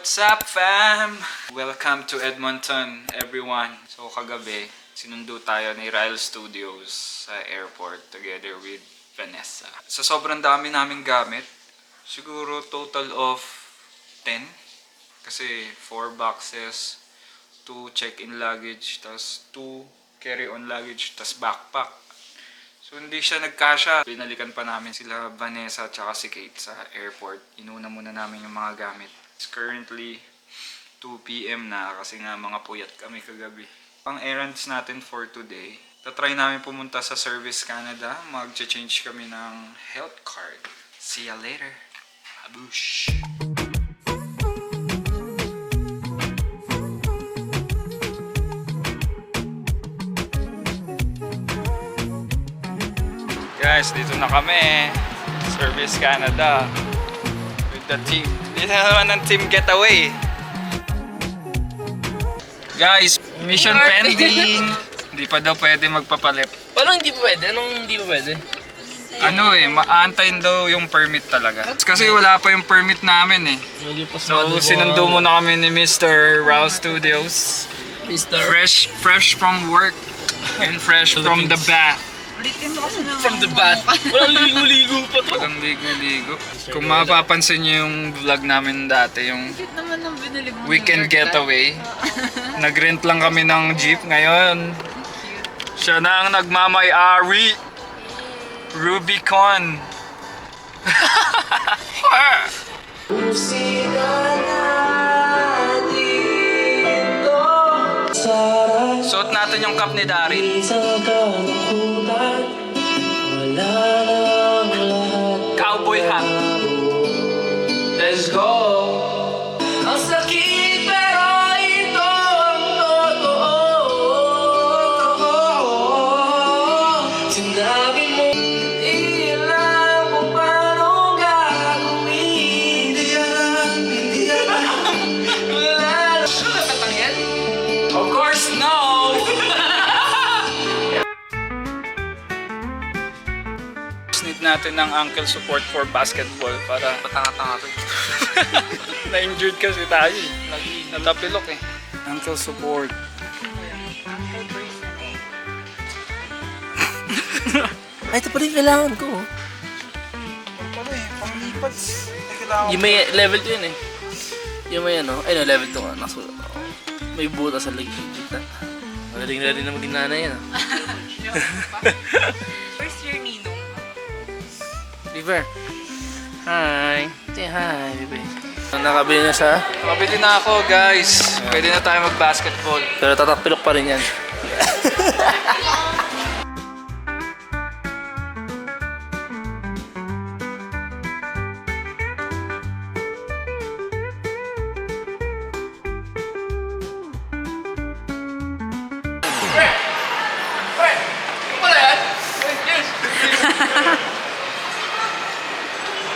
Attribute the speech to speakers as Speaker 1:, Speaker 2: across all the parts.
Speaker 1: What's up, fam? Welcome to Edmonton, everyone. So, kagabi, sinundo tayo ni Ryle Studios sa airport together with Vanessa. Sa sobrang dami naming gamit, siguro total of 10. Kasi 4 boxes, 2 check-in luggage, tas 2 carry-on luggage, tas backpack. So hindi siya nagkasya. Binalikan pa namin sila Vanessa at si Kate sa airport. Inuna muna namin yung mga gamit. It's currently 2 PM na kasi nga mga puyat kami kagabi. Ang errands natin for today, tatry namin pumunta sa Service Canada. Mag-change kami ng health card. See ya later. Abush! Guys, dito na kami. Service Canada. With the team. Dito na naman ang team getaway. Guys, mission pending. Hindi pa daw pwede magpapalit.
Speaker 2: Paano hindi pa pwede? Anong hindi pa pwede?
Speaker 1: Ano maantayin daw yung permit talaga. Kasi wala pa yung permit namin eh. So, sinundo muna kami ni Mr. Ryle Studios. Fresh from work and fresh from the bath.
Speaker 2: From the bath. Walang ligo-ligo pa to.
Speaker 1: Walang ligo-ligo. Kung mapapansin nyo yung vlog namin dati, yung weekend getaway, nag-rent lang kami ng jeep ngayon. Siya na ang nagmamay-ari. Rubicon. Suot natin yung cup ni Darin. Cowboy hat. Let's go! Ang sakit pero ito ang totoo. Sinabi mo, hindi alam kung paano gagawin. Hindi alam. Wala. Nakatang yan? Of course, no! Need natin ng ankle support for basketball para
Speaker 2: Patanga-tanga to.
Speaker 1: na-injured kasi tayo eh. Natapilok eh. Ankle support.
Speaker 2: Ay, ito pa rin kailangan ko.
Speaker 1: Pala eh, panglipat.
Speaker 2: Yung may level 2 yun eh. Yung may ano, ay no, level 2 nga. Nasulat ako. May buta sa gitna. Magaling na rin na maging nanay yan.
Speaker 3: First year Ninong.
Speaker 2: River. Hi. Say hi, baby. Nakabili na siya.
Speaker 1: Nakabili na ako guys. Pwede na tayo mag-basketball.
Speaker 2: Pero tatakpilok pa rin yan.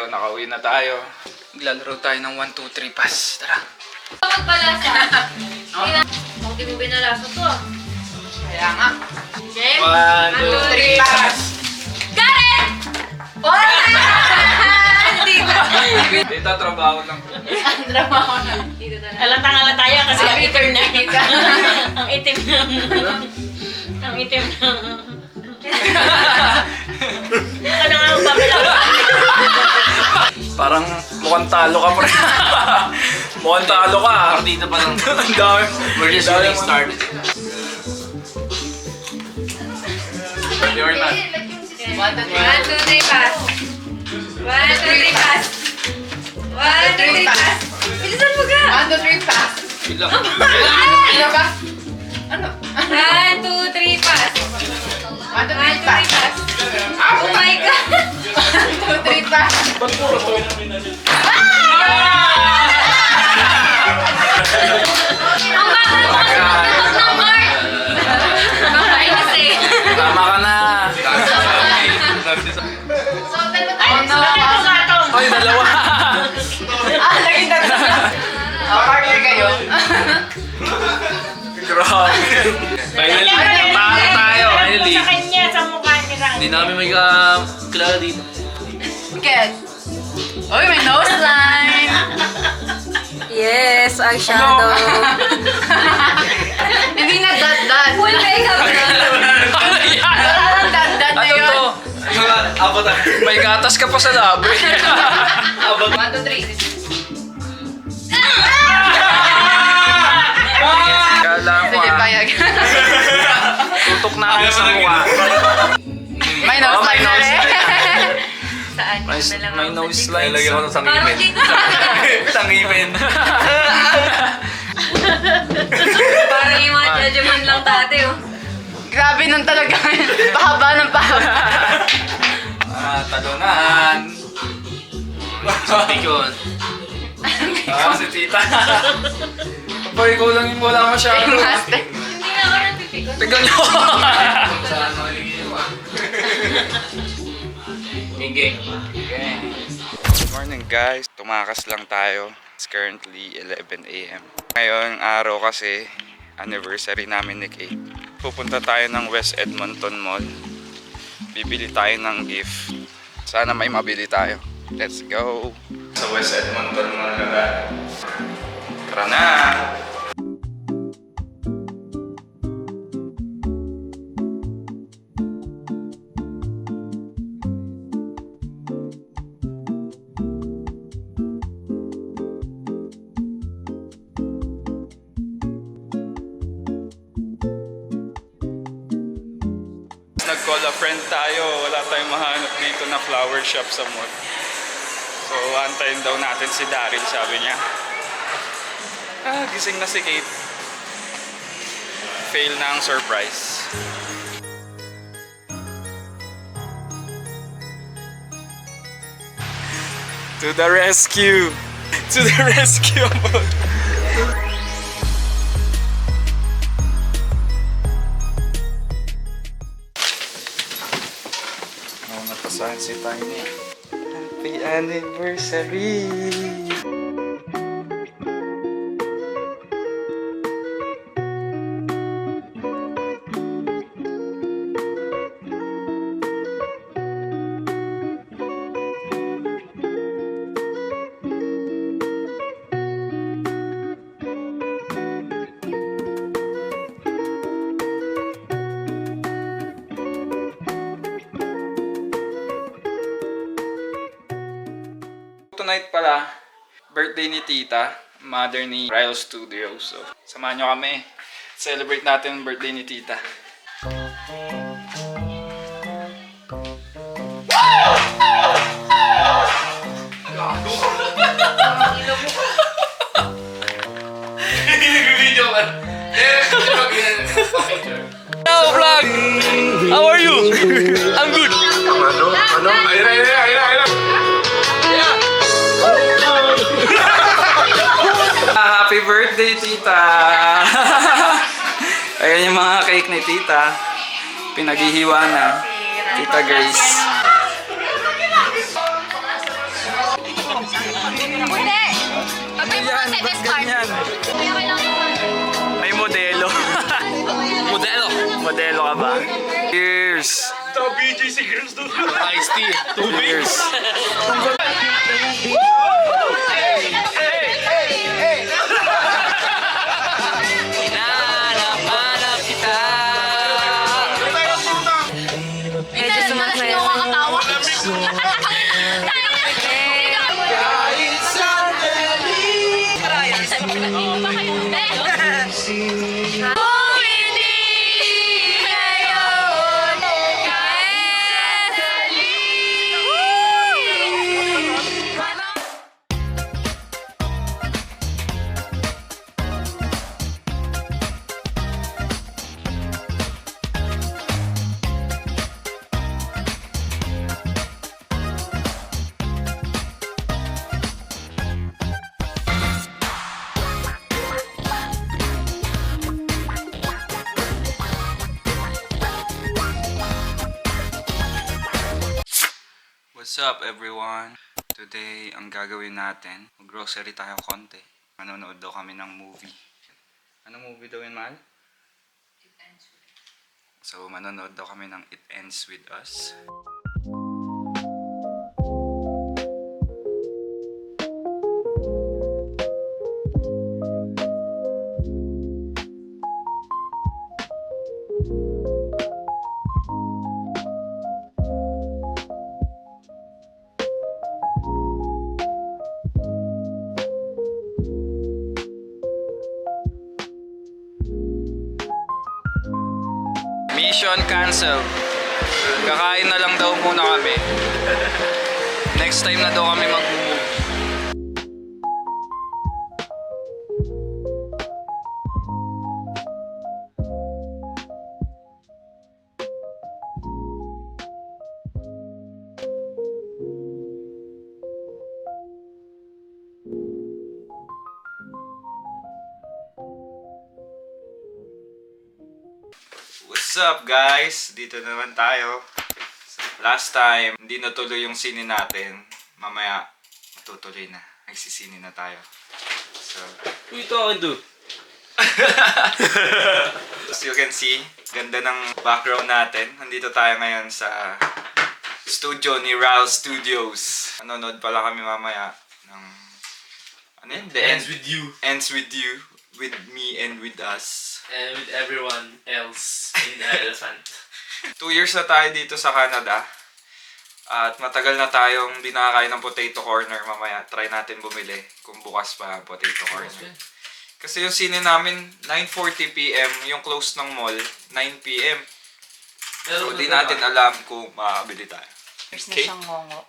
Speaker 1: Nakauwi na tayo. Maglalaro tayo ng 1, 2, 3 pass. Tara.
Speaker 3: Magbalasa. Kung di mo binalasa to ah. Kaya nga. Game?
Speaker 1: 1, 2, 3 pass!
Speaker 3: Got it!
Speaker 1: Dito, trabaho lang.
Speaker 3: Trabaho na. Dito na.
Speaker 4: Alatang-alata yan kasi ang itim na. Ang itim na. Ang itim na. Ano nga ang babalaw?
Speaker 1: Parang mukhang talo ka pre. Mukhang talo ka.
Speaker 2: Partida pa lang.
Speaker 1: Ang dami.
Speaker 2: We're just getting started.
Speaker 1: Ready or not?
Speaker 3: 1, 2, 3 pass. 1, 2, 3 pass. 1, 2, 3 pass. Bilisan mo ka.
Speaker 5: 1, 2, 3, pass.
Speaker 1: Bilang.
Speaker 5: Ano ba? Ano?
Speaker 3: 1, 2, 3 pass.
Speaker 5: 1, 2, 3,
Speaker 3: 1, 2, 3
Speaker 5: pass.
Speaker 3: pass. Oh my God!
Speaker 5: 1, 2, 3, pass.
Speaker 1: Ba't puro to?
Speaker 3: Ang bakal mo kasi pagkakas ng heart! Bakay kasi.
Speaker 1: Tama ka na.
Speaker 3: So, dalawa tayo.
Speaker 5: Oh, no.
Speaker 1: Ay, dalawa.
Speaker 5: Naging tatlo. Partner kayo.
Speaker 1: Grabe.
Speaker 2: Finally, napaka tayo. Finally.
Speaker 4: Sa kanya, sa mukha niya.
Speaker 2: Hindi namin may kilala dito.
Speaker 5: Get. Uy, may nose line.
Speaker 3: Yes! Yes, eyeshadow.
Speaker 5: Hindi na dot-dot.
Speaker 3: Full makeup na.
Speaker 5: Parang dot-dot na
Speaker 2: Ano
Speaker 5: yun.
Speaker 2: to? May gatas ka pa sa labi.
Speaker 5: 1, 2, 3.
Speaker 2: Kala mo
Speaker 5: Sige, payag.
Speaker 2: tutok na ako sa mukha.
Speaker 5: May nose
Speaker 2: may
Speaker 5: line na
Speaker 2: nose
Speaker 5: rin.
Speaker 3: Saan?
Speaker 2: May,
Speaker 3: Na lang
Speaker 2: may
Speaker 3: ako
Speaker 2: nose
Speaker 3: sa
Speaker 2: line.
Speaker 6: Lagyan ko ng
Speaker 3: Parang
Speaker 6: sangipin.
Speaker 3: dito.
Speaker 6: Sangipin.
Speaker 3: Parang yung mga judgment lang dati, oh.
Speaker 5: Grabe nun talaga. Pahaba ng pahaba.
Speaker 6: Talunan.
Speaker 2: Sabi ko.
Speaker 6: Si tita. Papa, ikaw lang yung wala masyado.
Speaker 5: Master.
Speaker 3: Hindi na ako napipikot.
Speaker 2: Tignan nyo.
Speaker 6: Saan mo Geng.
Speaker 1: Good morning guys, tumakas lang tayo. It's currently 11 AM. Ngayong araw kasi anniversary namin ni Kate. Pupunta tayo ng West Edmonton Mall. Bibili tayo ng gift. Sana may mabili tayo. Let's go! Sa West Edmonton Mall na. Tara na! Nag-call a friend tayo. Wala tayong mahanap dito na flower shop sa mall. So, antayin daw natin si Daryl, sabi niya. Gising na si Kate. Fail na ang surprise. To the rescue! To the rescue! Napasahan si Tiny. Happy anniversary! Tonight pala, birthday ni Tita, mother ni Ryle Studios. So, samahan nyo kami. Celebrate natin ang birthday ni Tita.
Speaker 6: Video ka.
Speaker 2: Hello vlog! How are you? I'm good.
Speaker 6: Ano? Ayun.
Speaker 1: Happy birthday, Tita! Ayan yung mga cake ni Tita. Pinaghihiwa na. Tita Grace.
Speaker 3: Hindi! Pag may mga tennis card.
Speaker 1: Ganyan. May modelo. Modelo ka ba? Cheers!
Speaker 2: Iced tea.
Speaker 1: Cheers!
Speaker 2: Hanap kita.
Speaker 3: Medyo sumasaya. Nakakatawa.
Speaker 1: What's up everyone? Today, ang gagawin natin, grocery tayo konti. Manonood daw kami ng movie. Anong movie daw yun, Mahal? So, manonood daw kami ng It Ends With Us. Mission cancel. Kakain na lang daw muna kami. Next time na daw kami mag-move. What's up guys? Dito naman tayo. Last time, hindi natuloy yung sine natin. Mamaya, matutuloy na. Nagsisine na tayo. So,
Speaker 2: Who you talking to?
Speaker 1: as you can see, ganda ng background natin. Nandito tayo ngayon sa studio ni RAL Studios. Nanonood pala kami mamaya ng ano yun? The
Speaker 2: Ends with you.
Speaker 1: Ends with you. With me and with us.
Speaker 2: And with everyone else in the elephant.
Speaker 1: 2 years na tayo dito sa Canada. At matagal na tayong di nakakain ng potato corner. Mamaya try natin bumili kung bukas pa ang potato corner. Kasi yung sine namin 9:40 PM, yung close ng mall 9 PM. So di natin alam kung makakabili tayo.
Speaker 5: First na siyang ngongo.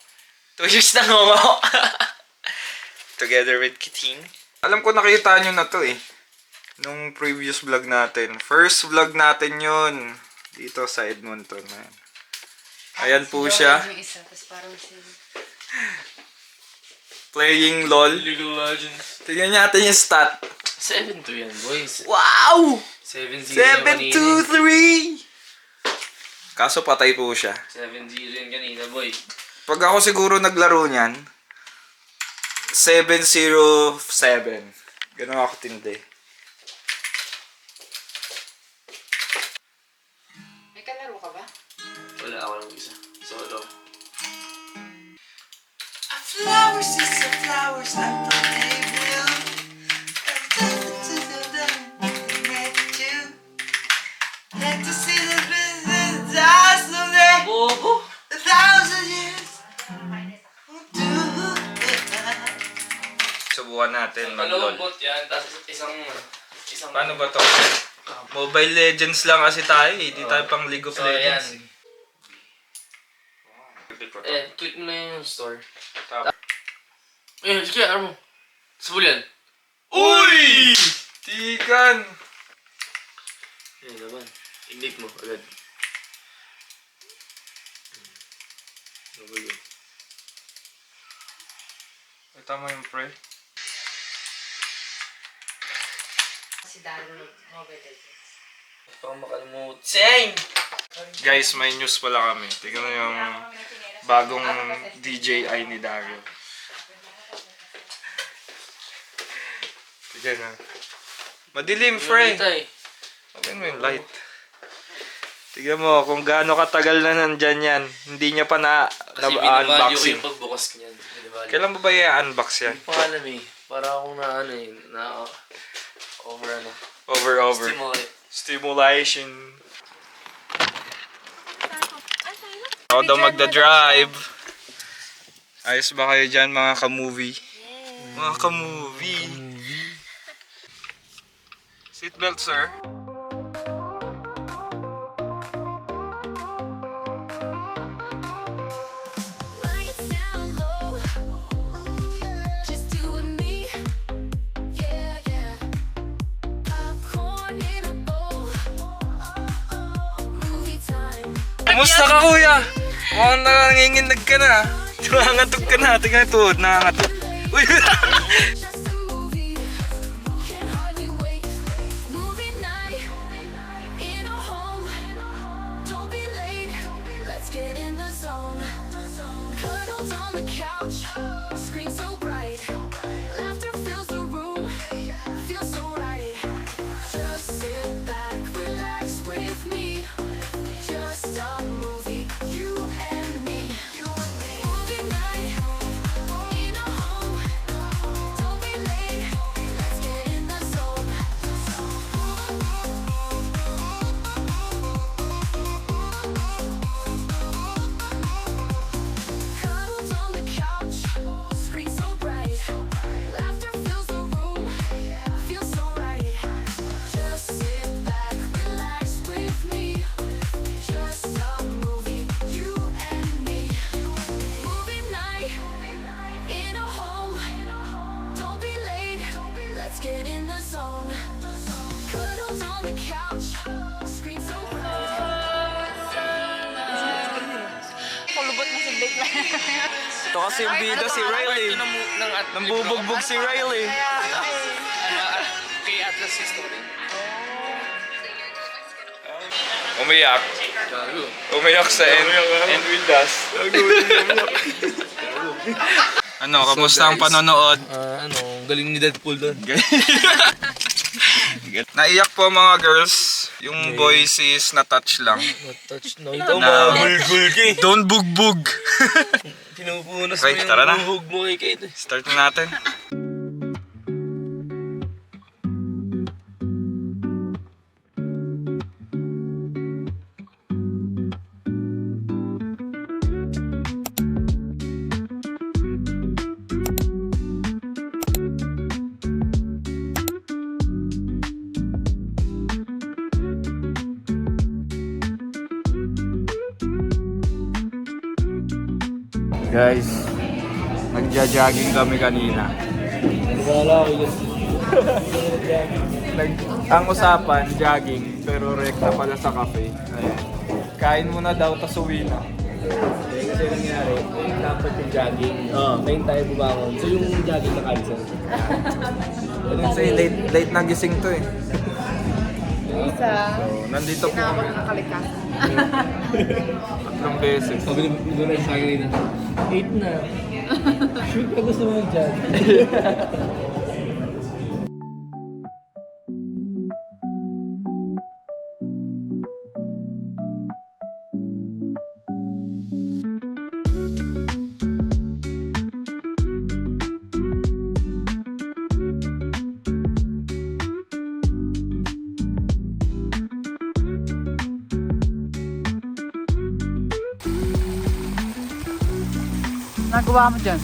Speaker 1: 2 years na ngongo. Together with Kiting. Alam ko nakita nyo na to eh. Nung previous vlog natin. First vlog natin yun. Dito sa Edmonton. Ayan po siya.
Speaker 5: Yung isa, tapos parang si...
Speaker 1: Playing LOL.
Speaker 2: League of Legends.
Speaker 1: Tignan natin yung stat.
Speaker 2: 7-2 yan, boys.
Speaker 1: Wow!
Speaker 2: 7-0
Speaker 1: 7-2-3! Kaso patay po siya.
Speaker 2: 7-0 yan kanina, boy.
Speaker 1: Pag ako siguro naglaro niyan, 7-0-7. Ganun ako tindi.
Speaker 5: May kalaro ka ba?
Speaker 2: Wala ako lang isa. Solo.
Speaker 1: Flowers is a flowers, I thought they will. Had to see the business die someday.
Speaker 2: Bobo!
Speaker 1: 1,000 years. Subukan natin mag-LOL.
Speaker 2: Bot yan, tapos isang...
Speaker 1: Paano ba to? Mobile Legends lang kasi tayo eh. Di tayo pang League of
Speaker 2: So, ayan.
Speaker 1: Legends.
Speaker 2: Tweet mo na yung store.
Speaker 1: Tap.
Speaker 2: Ayun, sige, ano mo? Sabul yan.
Speaker 1: Uy! Tikan!
Speaker 2: Ayun naman. Ignite mo agad. Sabul yun.
Speaker 1: Ay, tama yung pre.
Speaker 5: Si Dalo Mobile Legends.
Speaker 2: Parang makalimutan. Same!
Speaker 1: Guys, may news pala kami. Tingnan mo yung bagong DJI ni Dario. Tingnan na. Madilim, Frey. Tingnan mo yung light. Tingnan mo kung gaano katagal na nandyan yan. Hindi niya pa
Speaker 2: Kasi
Speaker 1: na-unboxing.
Speaker 2: binavalue ko yung pagbukas ko niyan.
Speaker 1: Kailan ba ba i-unbox yan?
Speaker 2: Hindi pa alam eh. Para akong na ano eh. Na over ano.
Speaker 1: Over.
Speaker 2: Stimulate.
Speaker 1: Stimulation. Ako daw magda-drive. Ayos ba kayo dyan mga ka-movie? Mga ka-movie. Seatbelt, sir.
Speaker 7: Lights down low, just you and me. Yeah, yeah. Popcorn in a bowl. Movie time.
Speaker 1: Kumusta ka, kuya? Mukhang nanginginig ka na. Nangangatog ka na. Tingnan ito, nangangatog. Uy!
Speaker 7: Just a movie. Can hardly wait. Movie night in a home. Don't be late. Let's get in the zone. Cuddles on the couch. Screen so bright. Laughter fills the room. Feels so right. Just sit back, relax with me. Just a movie, you and me. Movie night in a home. Don't
Speaker 1: Ito kasi yung bida si Riley. Nambubugbog si Riley.
Speaker 2: Kay Atlas History.
Speaker 1: Umiyak. Umiyak sa End With Us. Ano, kamusta ang panonood?
Speaker 2: Galing ni Deadpool doon.
Speaker 1: Naiyak po mga girls. Yung boys is na-touch lang.
Speaker 2: Touch no. Ito
Speaker 1: Na-
Speaker 2: bulgulgi.
Speaker 1: Don't bugbog.
Speaker 2: Pinupunas
Speaker 1: Okay, tara na.
Speaker 2: buhog mo kay Kate.
Speaker 1: Start na natin. Guys, nagja-jogging kami kanina. Ang usapan, jogging, pero rekta pala sa cafe. Ayan. Kain muna daw, tas uwi na.
Speaker 2: Kasi nangyari, dapat yung jogging. Ngayon tayo bumangon. So yung jogging na cancel.
Speaker 1: Kasi late nagising to eh.
Speaker 5: Isa,
Speaker 1: So, nandito po
Speaker 5: tinawag
Speaker 1: kami
Speaker 5: ng kalikasan.
Speaker 1: 3 beses.
Speaker 2: Sabi ni Doray sa akin na, 8 na. Sure ka gusto mo mag-jogging?
Speaker 5: Nagawa mo dyan.